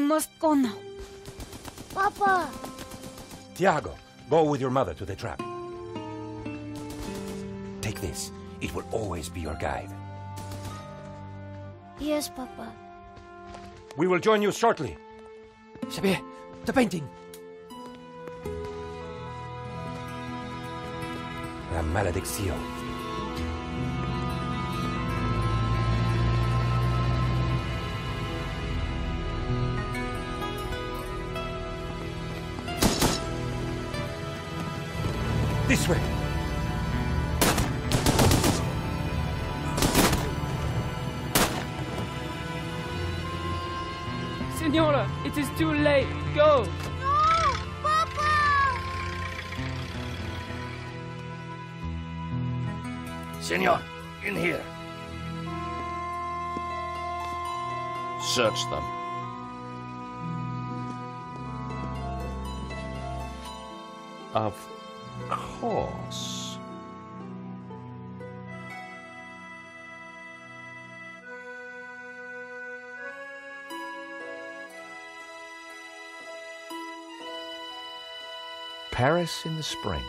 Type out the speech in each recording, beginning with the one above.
must go now. Papa! Tiago, go with your mother to the trap. Take this. It will always be your guide. Yes, Papa. We will join you shortly. Xavier, the painting. La maledicción. This way. Senora, it is too late. Go. No! Papa! Senor, in here. Search them. Of course. Paris in the spring.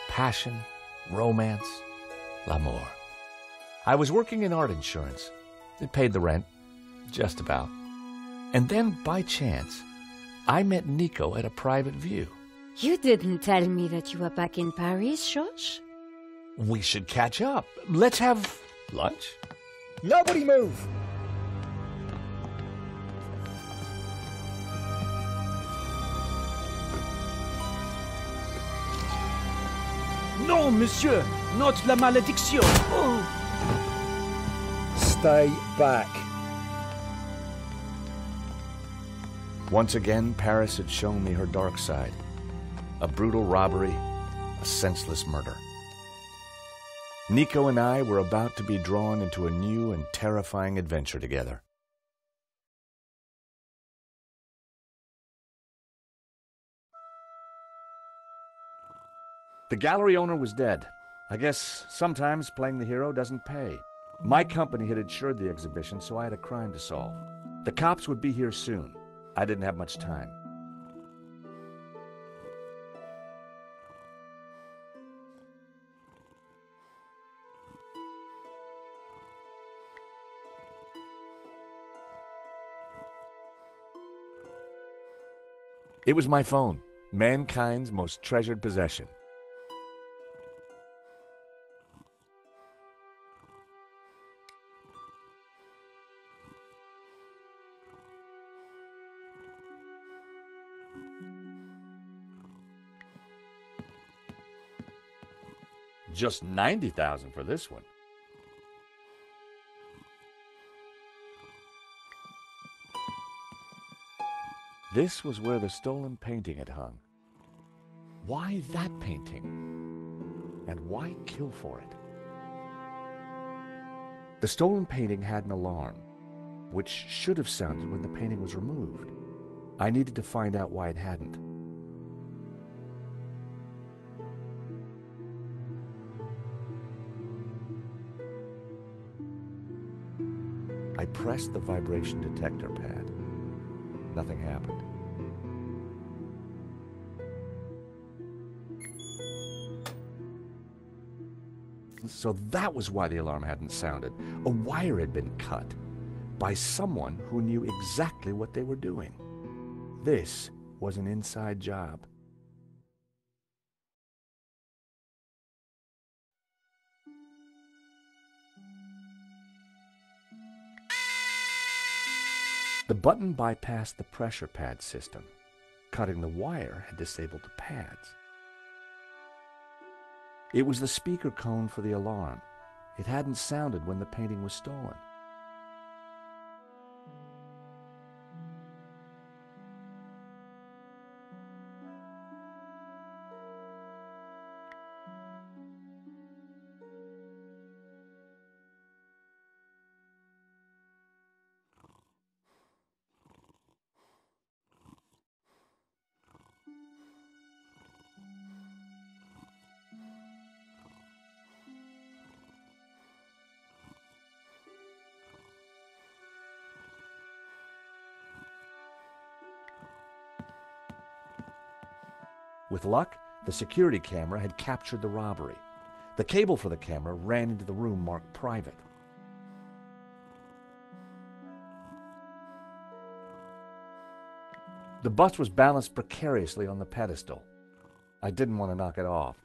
Passion, romance, l'amour. I was working in art insurance. It paid the rent, just about. And then, by chance, I met Nico at a private view. You didn't tell me that you were back in Paris, George? We should catch up. Let's have lunch. Nobody move! No, monsieur! Not la malédiction! Oh. Stay back. Once again, Paris had shown me her dark side. A brutal robbery, a senseless murder. Nico and I were about to be drawn into a new and terrifying adventure together. The gallery owner was dead. I guess sometimes playing the hero doesn't pay. My company had insured the exhibition, so I had a crime to solve. The cops would be here soon. I didn't have much time. It was my phone, mankind's most treasured possession. Just $90,000 for this one. This was where the stolen painting had hung. Why that painting? And why kill for it? The stolen painting had an alarm, which should have sounded when the painting was removed. I needed to find out why it hadn't. I pressed the vibration detector pad. Nothing happened. So that was why the alarm hadn't sounded. A wire had been cut by someone who knew exactly what they were doing. This was an inside job. The button bypassed the pressure pad system. Cutting the wire had disabled the pads. It was the speaker cone for the alarm. It hadn't sounded when the painting was stolen. With luck, the security camera had captured the robbery. The cable for the camera ran into the room marked private. The bus was balanced precariously on the pedestal. I didn't want to knock it off.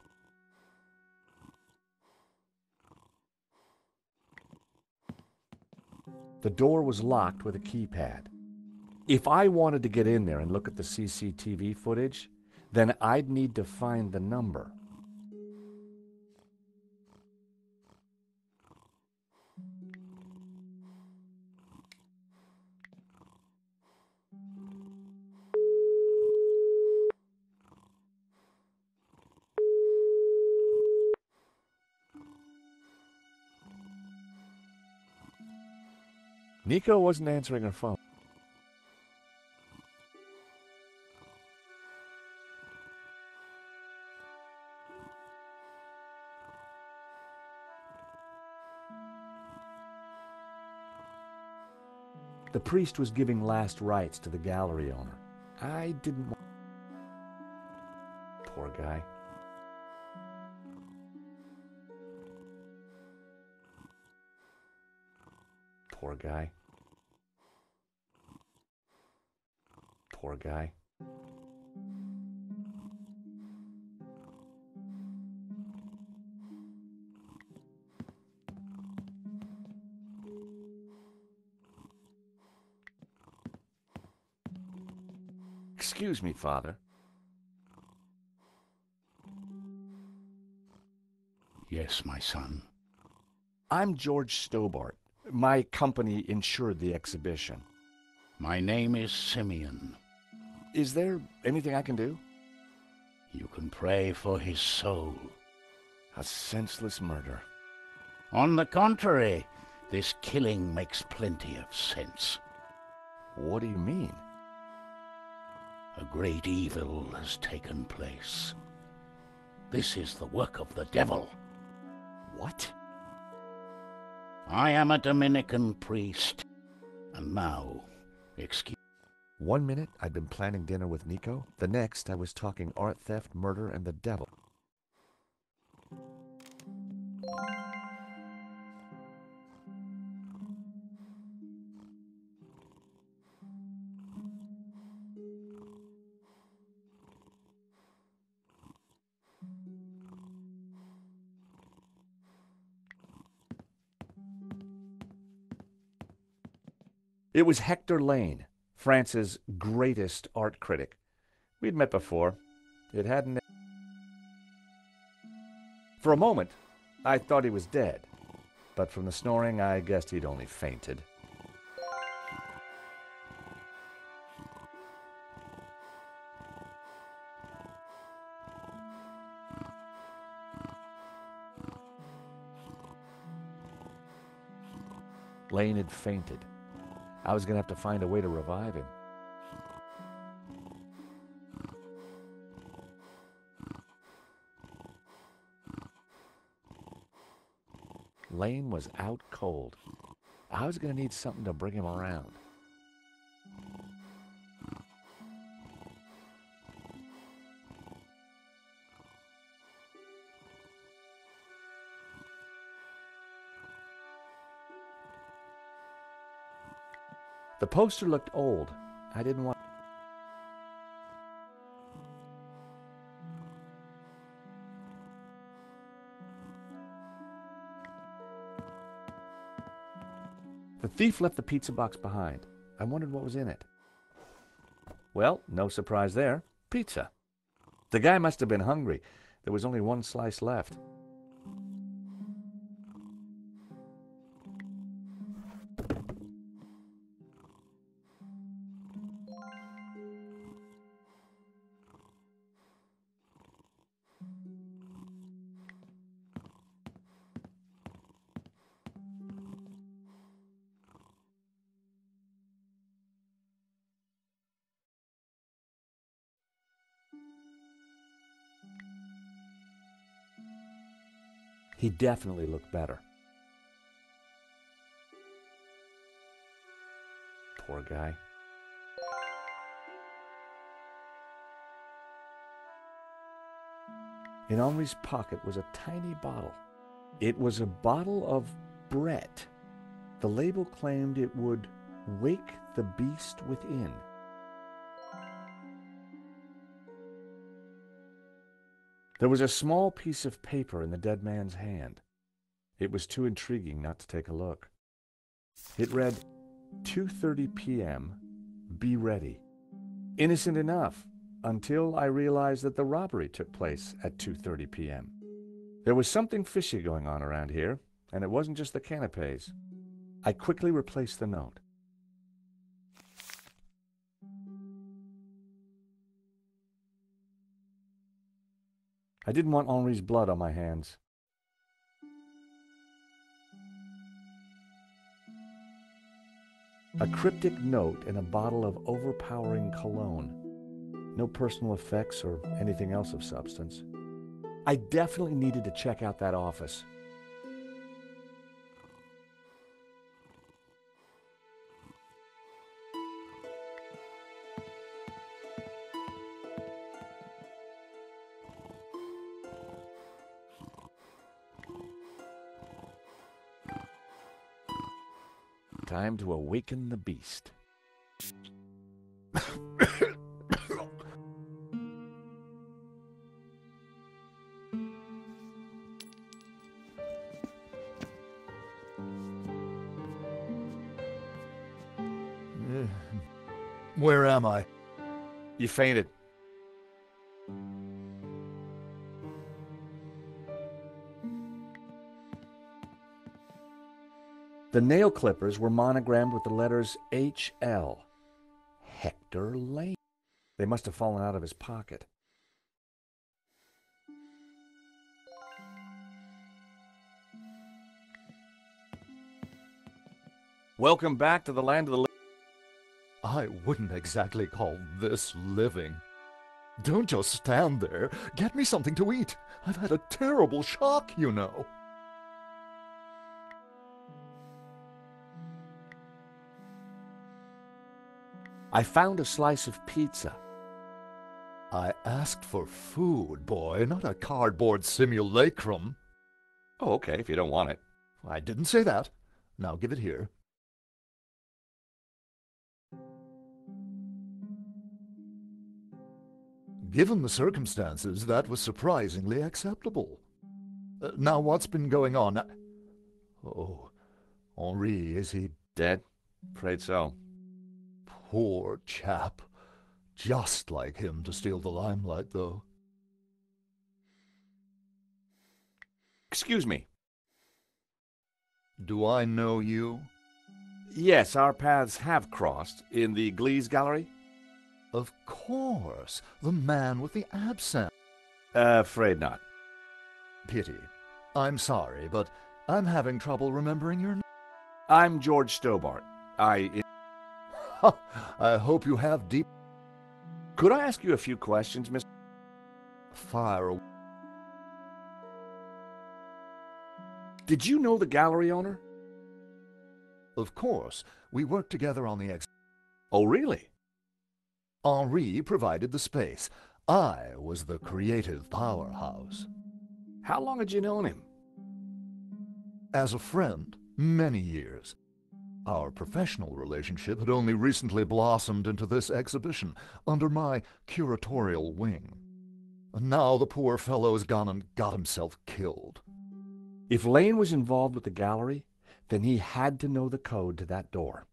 The door was locked with a keypad. If I wanted to get in there and look at the CCTV footage, then I'd need to find the number. Nico wasn't answering her phone. The priest was giving last rites to the gallery owner. I didn't want... Poor guy. Poor guy. Poor guy. Excuse me, Father. Yes, my son. I'm George Stobart. My company insured the exhibition. My name is Simeon. Is there anything I can do? You can pray for his soul. A senseless murder. On the contrary, this killing makes plenty of sense. What do you mean? A great evil has taken place. This is the work of the devil. What? I am a Dominican priest. And now, excuse... 1 minute, I'd been planning dinner with Nico. The next, I was talking art theft, murder, and the devil. It was Hector Lane, France's greatest art critic. We'd met before. It hadn't... For a moment, I thought he was dead. But from the snoring, I guessed he'd only fainted. Lane had fainted. I was going to have to find a way to revive him. Lane was out cold. I was going to need something to bring him around. The poster looked old. I didn't want... The thief left the pizza box behind. I wondered what was in it. Well, no surprise there. Pizza. The guy must have been hungry. There was only one slice left. He definitely looked better. Poor guy. In Henri's pocket was a tiny bottle. It was a bottle of Brett. The label claimed it would wake the beast within. There was a small piece of paper in the dead man's hand. It was too intriguing not to take a look. It read, 2:30 p.m., be ready. Innocent enough, until I realized that the robbery took place at 2:30 p.m. There was something fishy going on around here, and it wasn't just the canapes. I quickly replaced the note. I didn't want Henri's blood on my hands. A cryptic note in a bottle of overpowering cologne. No personal effects or anything else of substance. I definitely needed to check out that office. Time to awaken the beast. Where am I? You fainted. The nail clippers were monogrammed with the letters H.L. Hector Lane. They must have fallen out of his pocket. Welcome back to the land of the living. I wouldn't exactly call this living. Don't just stand there. Get me something to eat. I've had a terrible shock, you know. I found a slice of pizza. I asked for food, boy, not a cardboard simulacrum. Oh, okay, if you don't want it. I didn't say that. Now give it here. Given the circumstances, that was surprisingly acceptable. Now, what's been going on? Oh, Henri, is he Dead? Afraid so. Poor chap. Just like him to steal the limelight, though. Excuse me. Do I know you? Yes, our paths have crossed in the Glees Gallery. Of course, the man with the absent. Afraid not. Pity. I'm sorry, but I'm having trouble remembering your name. I'm George Stobart. I hope you have deep... Could I ask you a few questions, Mr. Fire away. Did you know the gallery owner? Of course. We worked together on the Oh, really? Henri provided the space. I was the creative powerhouse. How long had you known him? As a friend, many years. Our professional relationship had only recently blossomed into this exhibition, under my curatorial wing. And now the poor fellow's gone and got himself killed. If Lane was involved with the gallery, then he had to know the code to that door.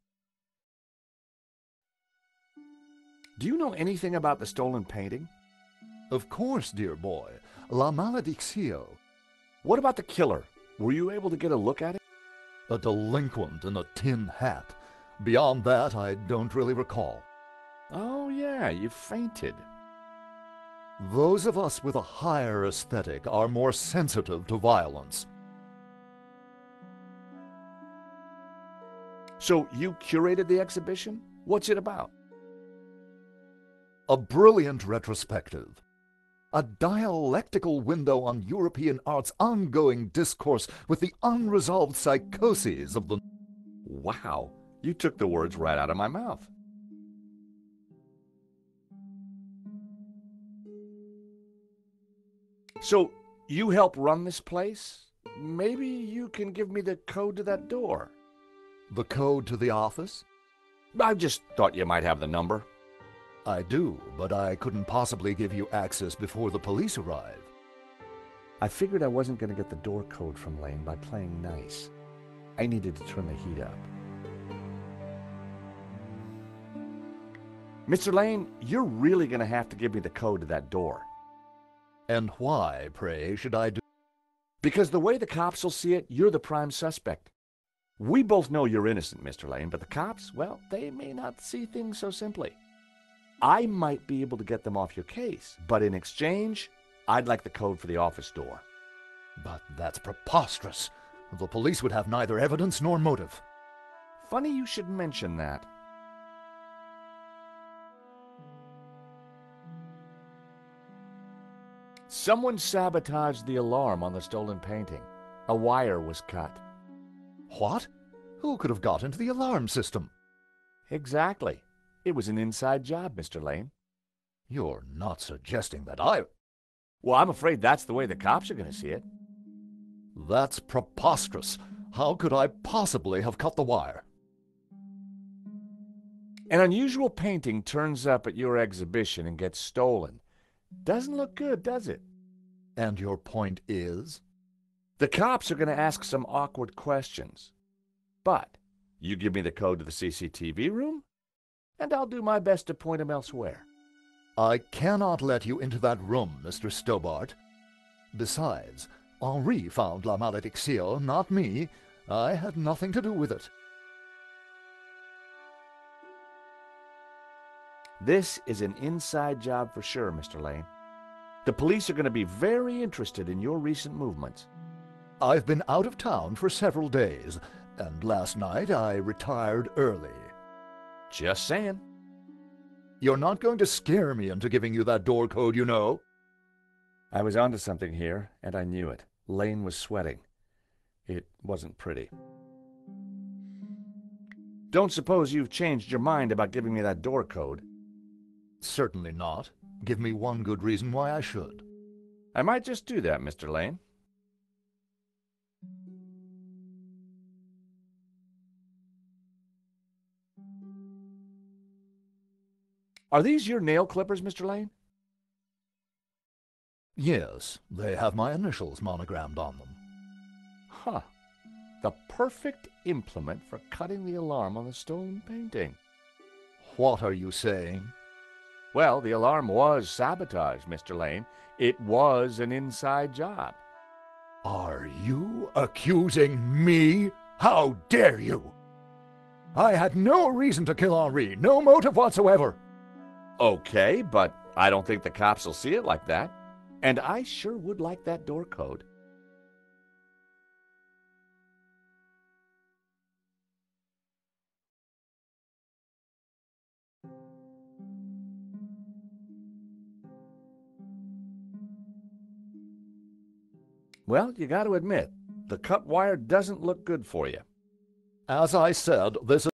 Do you know anything about the stolen painting? Of course, dear boy. La Malediccio. What about the killer? Were you able to get a look at it? A delinquent in a tin hat. Beyond that, I don't really recall. Oh, yeah, you fainted. Those of us with a higher aesthetic are more sensitive to violence. So you curated the exhibition? What's it about? A brilliant retrospective. A dialectical window on European art's ongoing discourse with the unresolved psychoses of the... Wow, you took the words right out of my mouth. So, you help run this place? Maybe you can give me the code to that door. The code to the office? I just thought you might have the number. I do, but I couldn't possibly give you access before the police arrive. I figured I wasn't going to get the door code from Lane by playing nice. I needed to turn the heat up. Mr. Lane, you're really going to have to give me the code to that door. And why, pray, should I do? Because the way the cops will see it, you're the prime suspect. We both know you're innocent, Mr. Lane, but the cops, well, they may not see things so simply. I might be able to get them off your case, but in exchange, I'd like the code for the office door. But that's preposterous. The police would have neither evidence nor motive. Funny you should mention that. Someone sabotaged the alarm on the stolen painting. A wire was cut. What? Who could have got into the alarm system? Exactly. It was an inside job, Mr. Lane. You're not suggesting that I... Well, I'm afraid that's the way the cops are going to see it. That's preposterous. How could I possibly have cut the wire? An unusual painting turns up at your exhibition and gets stolen. Doesn't look good, does it? And your point is? The cops are going to ask some awkward questions. But you give me the code to the CCTV room, and I'll do my best to point them elsewhere. I cannot let you into that room, Mr. Stobart. Besides, Henri found La Malédiction, not me. I had nothing to do with it. This is an inside job for sure, Mr. Lane. The police are going to be very interested in your recent movements. I've been out of town for several days, and last night I retired early. Just saying. You're not going to scare me into giving you that door code, you know. I was onto something here, and I knew it. Lane was sweating. It wasn't pretty. Don't suppose you've changed your mind about giving me that door code? Certainly not. Give me one good reason why I should. I might just do that, Mr. Lane. Are these your nail clippers, Mr. Lane? Yes, they have my initials monogrammed on them. Huh. The perfect implement for cutting the alarm on the stolen painting. What are you saying? Well, the alarm was sabotaged, Mr. Lane. It was an inside job. Are you accusing me? How dare you? I had no reason to kill Henri, no motive whatsoever. Okay, but I don't think the cops will see it like that. And I sure would like that door code. Well, you got to admit, the cut wire doesn't look good for you. As I said, this is